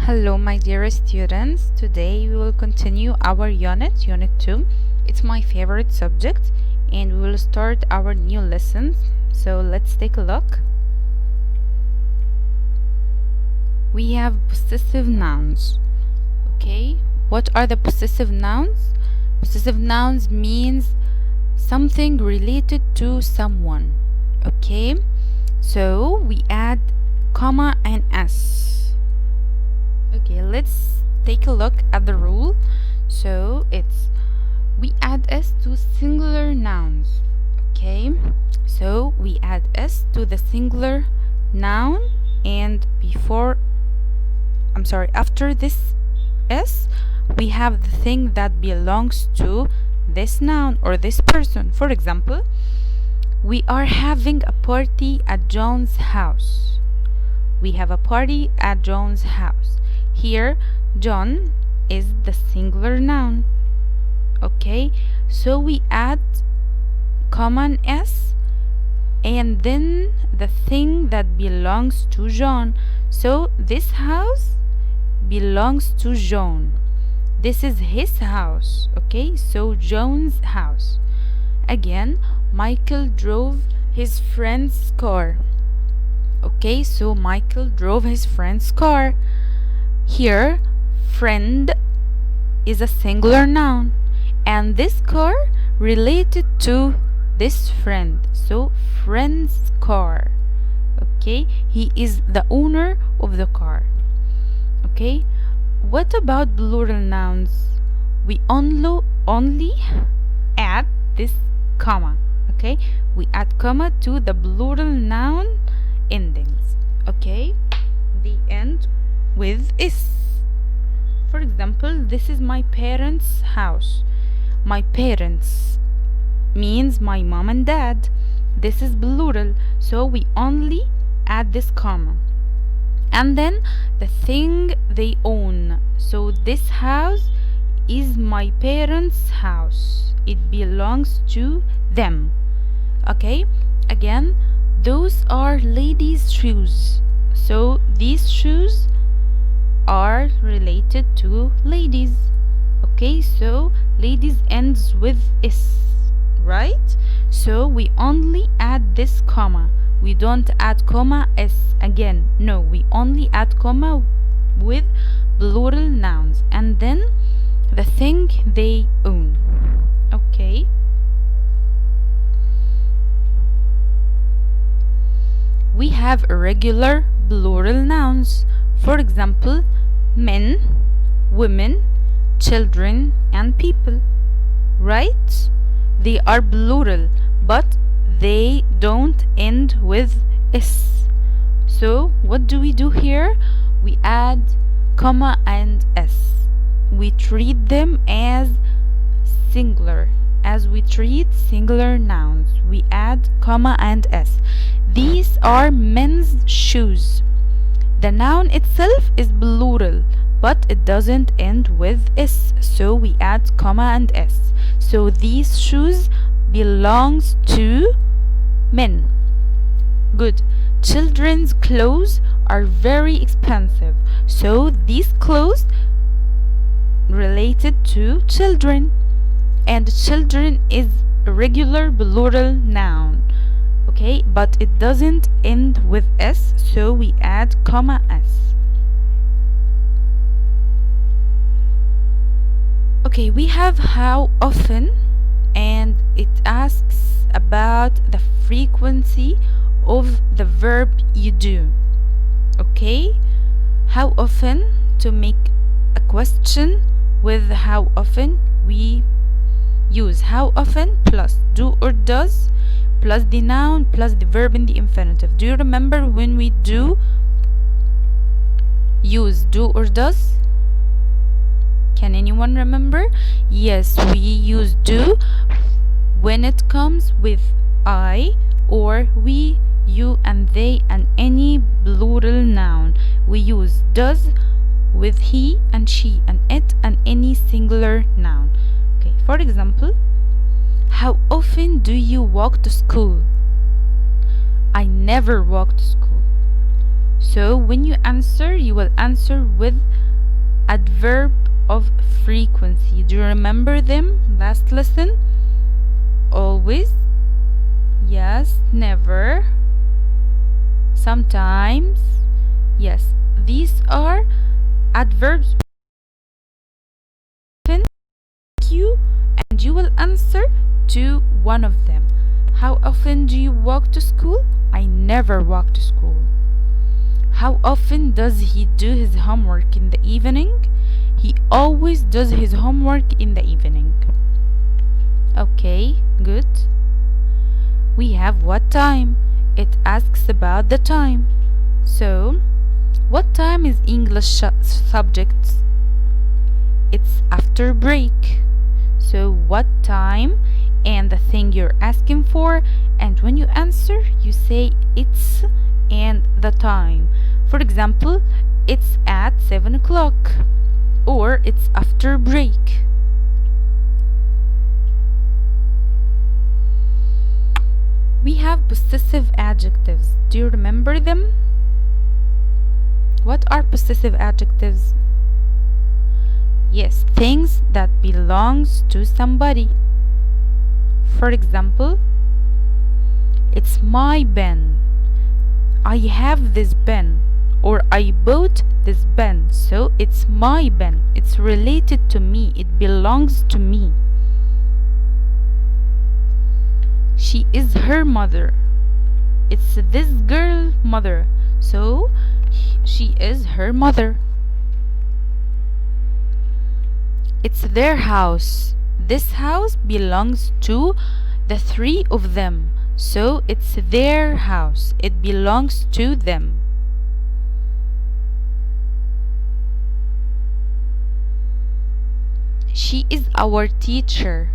Hello my dear students, today we will continue our unit 2. It's my favorite subject and we will start our new lessons. So let's take a look. We have possessive nouns. Okay, what are the possessive nouns? Possessive nouns means something related to someone. Okay, so we add comma and s. Okay, let's take a look at the rule. So we add s to singular nouns. Okay, so we add s to the singular noun, and after this s we have the thing that belongs to this noun or this person. For example, we are having a party at John's house. We have a party at John's house. Here, John is the singular noun. Okay, so we add common s and then the thing that belongs to John. So this house belongs to John. This is his house. Okay, so John's house. Again, Michael drove his friend's car. Okay, so Michael drove his friend's car. Here, friend is a singular noun, and this car related to this friend. So, friend's car. Okay, he is the owner of the car. Okay, what about plural nouns? We only add this comma. Okay, we add comma to the plural noun endings. Okay, the end with is. For example, this is my parents' house. My parents means my mom and dad. This is plural, so we only add this comma. And then the thing they own. So this house is my parents' house. It belongs to them. Okay, again, those are ladies' shoes. So these shoes are related to ladies. Okay, so ladies ends with s, right? So we only add this comma. We don't add comma s again. No, we only add comma with plural nouns and then the thing they own. Okay, we have irregular plural nouns. For example, men, women, children, and people. Right? They are plural, but they don't end with s. So what do we do here? We add comma and s. We treat them as singular. As we treat singular nouns, we add comma and s. These are men's shoes. The noun itself is plural, but it doesn't end with s, so we add comma and s. So these shoes belongs to men. Good. Children's clothes are very expensive, so these clothes related to children, and children is a regular plural noun. Okay, but it doesn't end with s, so we add comma s. Okay, we have how often, and it asks about the frequency of the verb you do. Okay, how often, to make a question with how often, we use how often plus do or does plus the noun plus the verb in the infinitive. Do you remember when we use do or does? Can anyone remember? Yes, we use do when it comes with I or we, you, and they, and any plural noun. We use does with he and she and it and any singular noun. Okay, for example, how often do you walk to school? I never walk to school. So when you answer, you will answer with adverb of frequency. Do you remember them? Last lesson? Always, yes, never, sometimes, yes. These are adverbs. Thank you, and you will answer to one of them. How often do you walk to school? I never walk to school. How often does he do his homework in the evening? He always does his homework in the evening. Okay, good. We have what time. It asks about the time. So, what time is English subject? It's after break. So, what time and the thing you're asking for, and when you answer, you say it's and the time. For example, it's at 7 o'clock or it's after break. We have possessive adjectives. Do you remember them? What are possessive adjectives? Yes, things that belongs to somebody. For example, it's my pen. I have this pen, or I bought this pen, so it's my pen. It's related to me. It belongs to me. She is her mother. It's this girl mother, so she is her mother. It's their house. This house belongs to the three of them, so it's their house. It belongs to them. She is our teacher.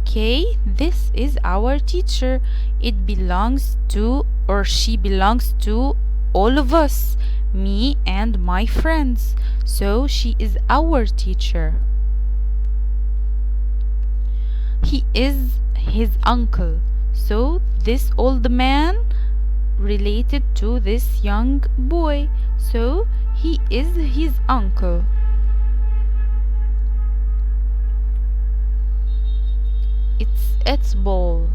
Okay, this is our teacher. It belongs to, or she belongs to, all of us, me and my friends. So she is our teacher. He is his uncle. So this old man related to this young boy. So he is his uncle. It's ball.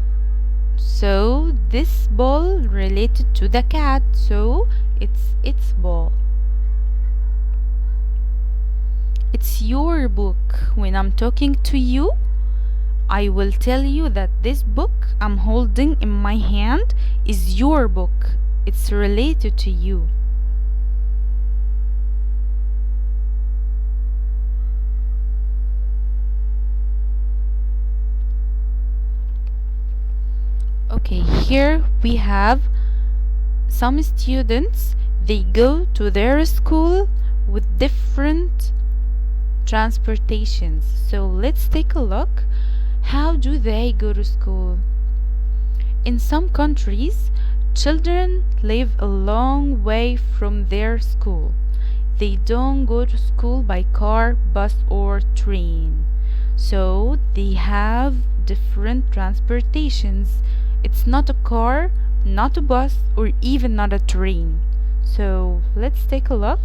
So this ball related to the cat. So it's its ball. It's your book. When I'm talking to you, I will tell you that this book I'm holding in my hand is your book. It's related to you. Okay, here we have some students. They go to their school with different transportations. So let's take a look. How do they go to school? In some countries, children live a long way from their school. They don't go to school by car, bus, or train. So they have different transportations. It's not a car, not a bus, or even not a train. So let's take a look.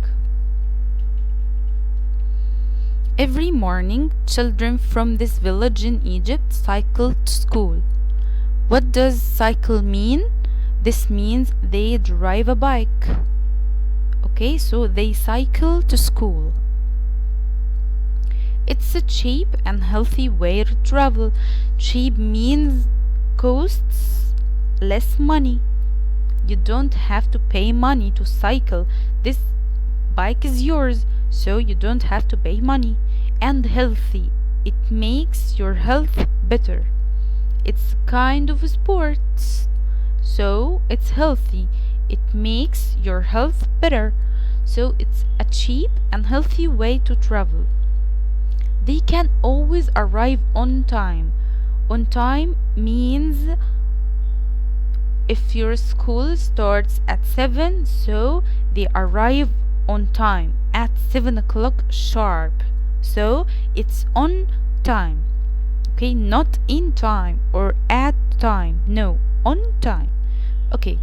Every morning, children from this village in Egypt cycle to school. What does cycle mean? This means they drive a bike. Okay, so they cycle to school. It's a cheap and healthy way to travel. Cheap means costs less money. You don't have to pay money to cycle. This bike is yours, so you don't have to pay money. And healthy, it makes your health better. It's kind of a sport, so it's healthy. It makes your health better. So it's a cheap and healthy way to travel. They can always arrive on time. On time means if your school starts at 7, so they arrive on time at 7 o'clock sharp. So it's on time. Okay, not in time or at time. No, on time. Okay,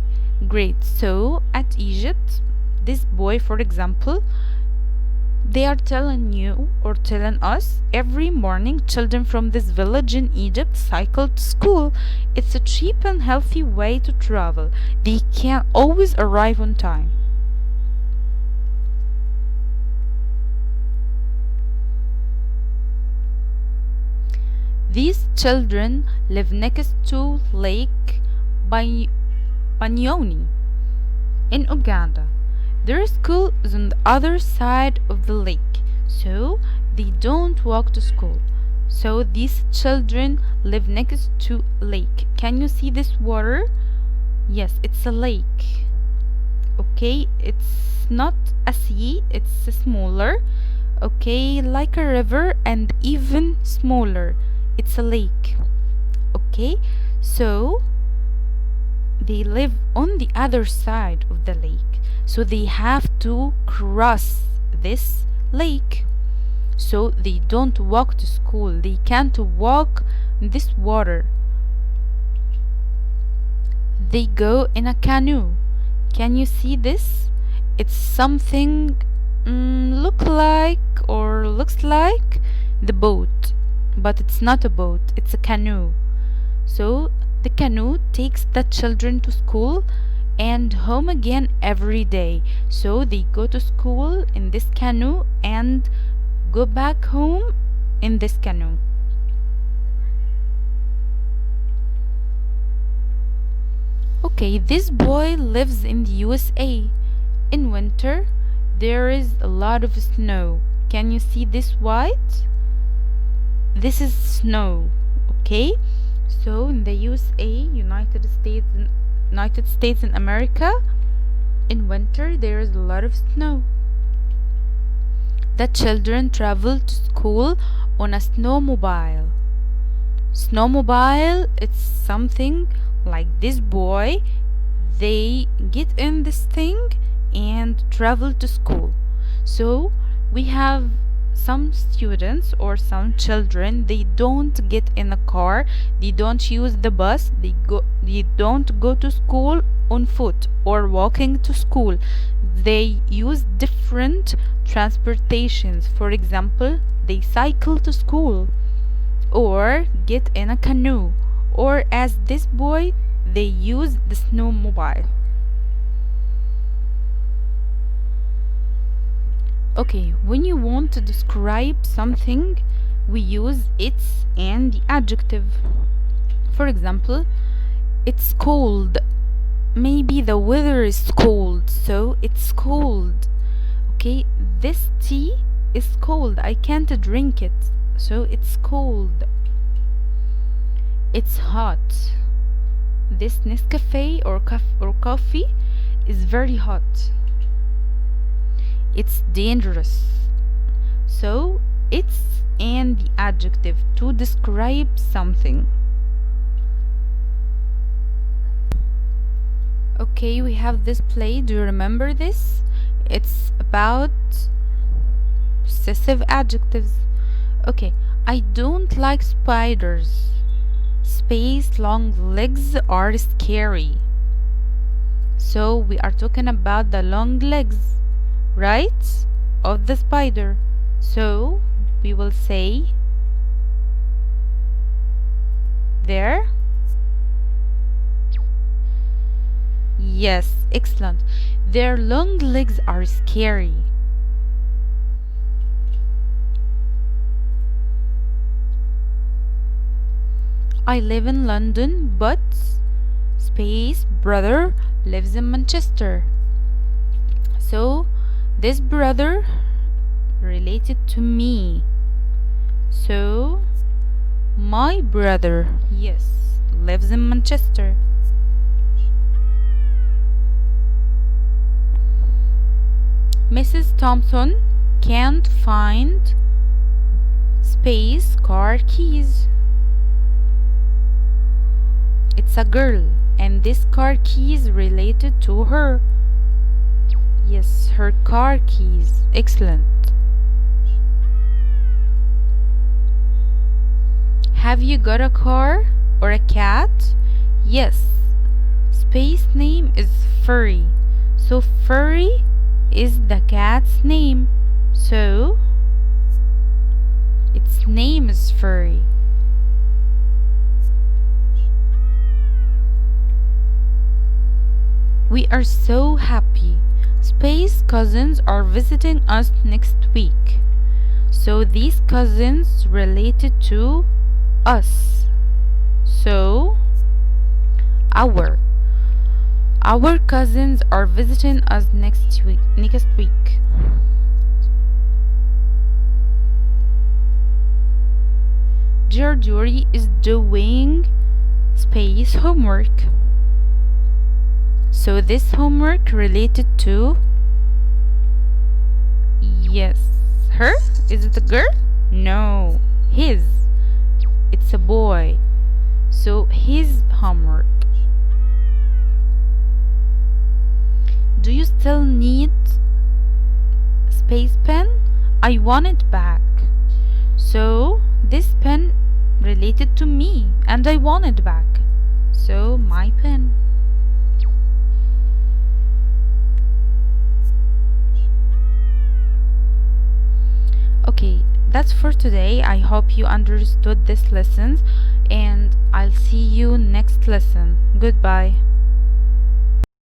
Great. So at Egypt, this boy, for example, they are telling you or telling us every morning children from this village in Egypt cycle to school. It's a cheap and healthy way to travel. They can always arrive on time. These children live next to Lake Banyoni in Uganda. Their school is on the other side of the lake, so they don't walk to school. So these children live next to a lake. Can you see this water? Yes, it's a lake. Okay, it's not a sea, it's smaller. Okay, like a river and even smaller. It's a lake. Okay, so they live on the other side of the lake, so they have to cross this lake. So they don't walk to school, they can't walk in this water. They go in a canoe. Can you see this? It's something looks like the boat, but it's not a boat, it's a canoe. So the canoe takes the children to school and home again every day. So they go to school in this canoe and go back home in this canoe. Okay, this boy lives in the USA. In winter, there is a lot of snow. Can you see this white? This is snow, okay? So in the USA, United States in America, in winter there is a lot of snow. The children travel to school on a snowmobile. Snowmobile, it's something like this boy. They get in this thing and travel to school. So we have some students or some children, they don't get in a car, they don't use the bus, they don't go to school on foot or walking to school. They use different transportations. For example, they cycle to school or get in a canoe, or as this boy, they use the snowmobile. Okay, when you want to describe something, we use its and the adjective. For example, it's cold. Maybe the weather is cold, so it's cold. Okay, this tea is cold. I can't drink it, so it's cold. It's hot. This Nescafe or coffee is very hot. It's dangerous. So it's and the adjective to describe something. Okay, we have this play. Do you remember this? It's about possessive adjectives. Okay, I don't like spiders. Space long legs are scary. So we are talking about the long legs, right, of the spider. So we will say there. Yes, excellent. Their long legs are scary. I live in London, but Space brother lives in Manchester. So this brother related to me. So my brother, yes, lives in Manchester. Mrs. Thompson can't find Space car keys. It's a girl, and this car keys related to her. Yes, her car keys. Excellent. Have you got a car or a cat? Yes. space name is Furry. So Furry is the cat's name. So its name is Furry. We are so happy. Space cousins are visiting us next week. So these cousins related to us. So our cousins are visiting us next week. Georgie is doing space homework. So this homework related to, yes, her? Is it a girl? No, his. It's a boy. So his homework. Do you still need space pen? I want it back. So this pen related to me and I want it back. So my pen. Okay, that's for today. I hope you understood this lesson and I'll see you next lesson. Goodbye.